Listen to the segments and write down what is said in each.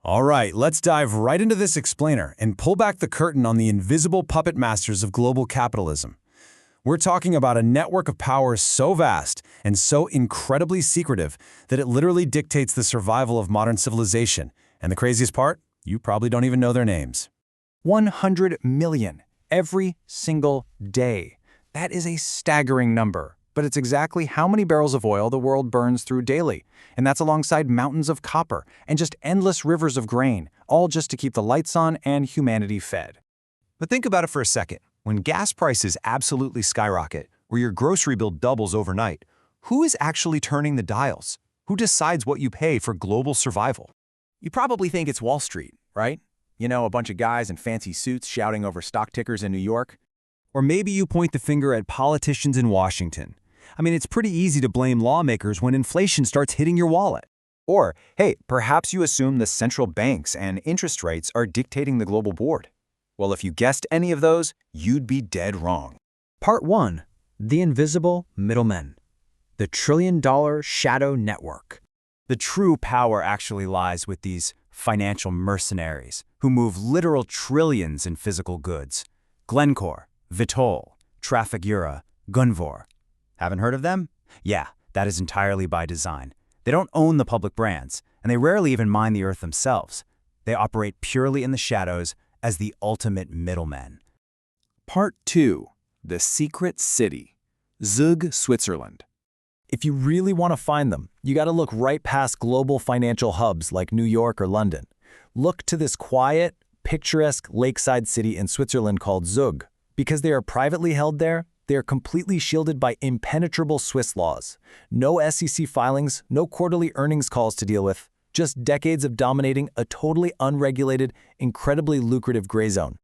All right, let's dive right into this explainer and pull back the curtain on the invisible puppet masters of global capitalism. We're talking about a network of power so vast and so incredibly secretive that it literally dictates the survival of modern civilization. And the craziest part? You probably don't even know their names. 100 million every single day. That is a staggering number, but it's exactly how many barrels of oil the world burns through daily. And that's alongside mountains of copper and just endless rivers of grain, all just to keep the lights on and humanity fed. But think about it for a second. When gas prices absolutely skyrocket, or your grocery bill doubles overnight, who is actually turning the dials? Who decides what you pay for global survival? You probably think it's Wall Street, right? You know, a bunch of guys in fancy suits shouting over stock tickers in New York. Or maybe you point the finger at politicians in Washington. I mean, it's pretty easy to blame lawmakers when inflation starts hitting your wallet. Or, hey, perhaps you assume the central banks and interest rates are dictating the global board. Well, if you guessed any of those, you'd be dead wrong. Part 1. The Invisible Middlemen. The trillion-dollar shadow network. The true power actually lies with these financial mercenaries who move literal trillions in physical goods. Glencore, Vitol, Trafigura, Gunvor. Haven't heard of them? Yeah, that is entirely by design. They don't own the public brands, and they rarely even mine the earth themselves. They operate purely in the shadows as the ultimate middlemen. Part 2. The Secret City. Zug, Switzerland. If you really want to find them, you got to look right past global financial hubs like New York or London. Look to this quiet, picturesque lakeside city in Switzerland called Zug. Because they are privately held there, they are completely shielded by impenetrable Swiss laws. No SEC filings, no quarterly earnings calls to deal with, just decades of dominating a totally unregulated, incredibly lucrative gray zone.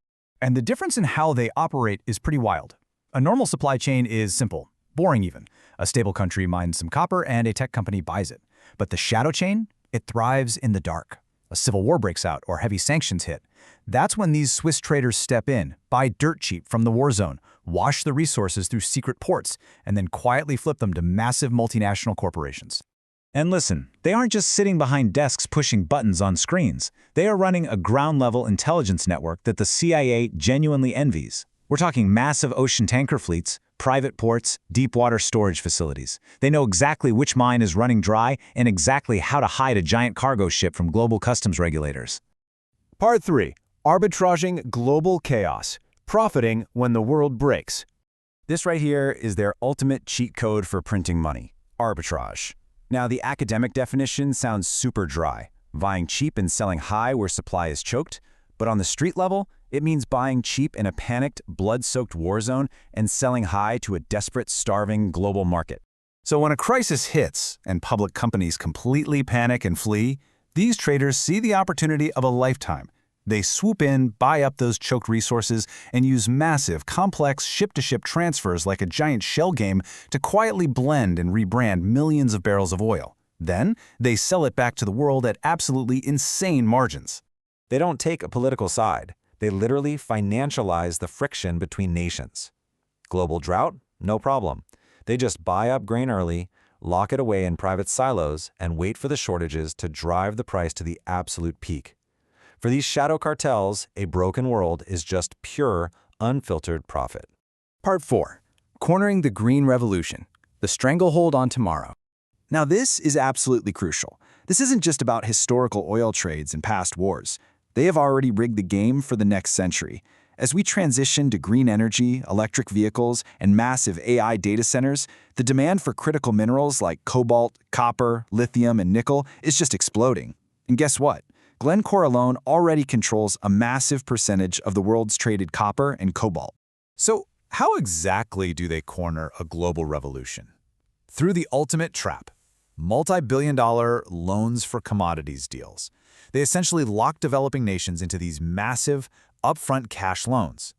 And the difference in how they operate is pretty wild. A normal supply chain is simple, boring even. A stable country mines some copper and a tech company buys it. But the shadow chain, it thrives in the dark. A civil war breaks out or heavy sanctions hit. That's when these Swiss traders step in, buy dirt cheap from the war zone, wash the resources through secret ports, and then quietly flip them to massive multinational corporations. And listen, they aren't just sitting behind desks pushing buttons on screens. They are running a ground-level intelligence network that the CIA genuinely envies. We're talking massive ocean tanker fleets, private ports, deep-water storage facilities. They know exactly which mine is running dry and exactly how to hide a giant cargo ship from global customs regulators. Part 3. Arbitraging global chaos. Profiting when the world breaks. This right here is their ultimate cheat code for printing money, arbitrage. Now, the academic definition sounds super dry, buying cheap and selling high where supply is choked, but on the street level, it means buying cheap in a panicked, blood-soaked war zone and selling high to a desperate, starving global market. So when a crisis hits and public companies completely panic and flee, these traders see the opportunity of a lifetime. They swoop in, buy up those choked resources, and use massive, complex ship-to-ship transfers like a giant shell game to quietly blend and rebrand millions of barrels of oil. Then, they sell it back to the world at absolutely insane margins. They don't take a political side. They literally financialize the friction between nations. Global drought? No problem. They just buy up grain early, lock it away in private silos, and wait for the shortages to drive the price to the absolute peak. For these shadow cartels, a broken world is just pure, unfiltered profit. Part 4. Cornering the Green Revolution. The Stranglehold on Tomorrow. Now this is absolutely crucial. This isn't just about historical oil trades and past wars. They have already rigged the game for the next century. As we transition to green energy, electric vehicles, and massive AI data centers, the demand for critical minerals like cobalt, copper, lithium, and nickel is just exploding. And guess what? Glencore alone already controls a massive percentage of the world's traded copper and cobalt. So how exactly do they corner a global revolution? Through the ultimate trap, multi-billion-dollar loans for commodities deals. They essentially lock developing nations into these massive, upfront cash loans.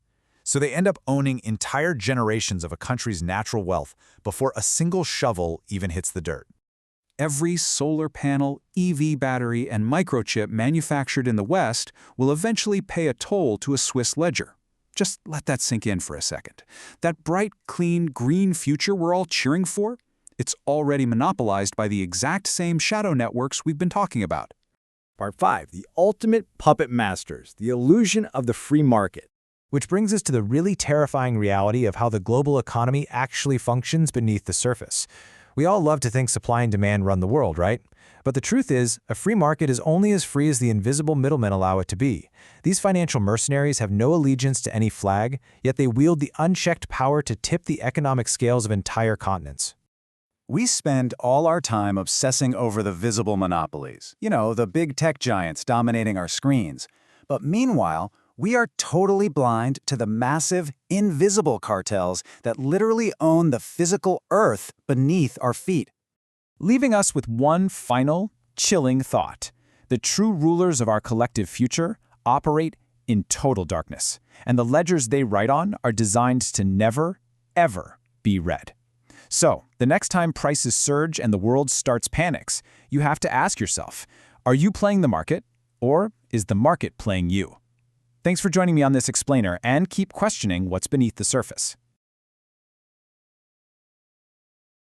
So they end up owning entire generations of a country's natural wealth before a single shovel even hits the dirt. Every solar panel, EV battery, and microchip manufactured in the West will eventually pay a toll to a Swiss ledger. Just let that sink in for a second. That bright, clean, green future we're all cheering for, it's already monopolized by the exact same shadow networks we've been talking about. Part 5. The ultimate puppet masters, the illusion of the free market. Which brings us to the really terrifying reality of how the global economy actually functions beneath the surface. We all love to think supply and demand run the world, right? But the truth is, a free market is only as free as the invisible middlemen allow it to be. These financial mercenaries have no allegiance to any flag, yet they wield the unchecked power to tip the economic scales of entire continents. We spend all our time obsessing over the visible monopolies, the big tech giants dominating our screens. But meanwhile, we are totally blind to the massive, invisible cartels that literally own the physical earth beneath our feet. Leaving us with one final, chilling thought. The true rulers of our collective future operate in total darkness, and the ledgers they write on are designed to never, ever be read. So, the next time prices surge and the world starts panics, you have to ask yourself, are you playing the market, or is the market playing you? Thanks for joining me on this explainer, and keep questioning what's beneath the surface.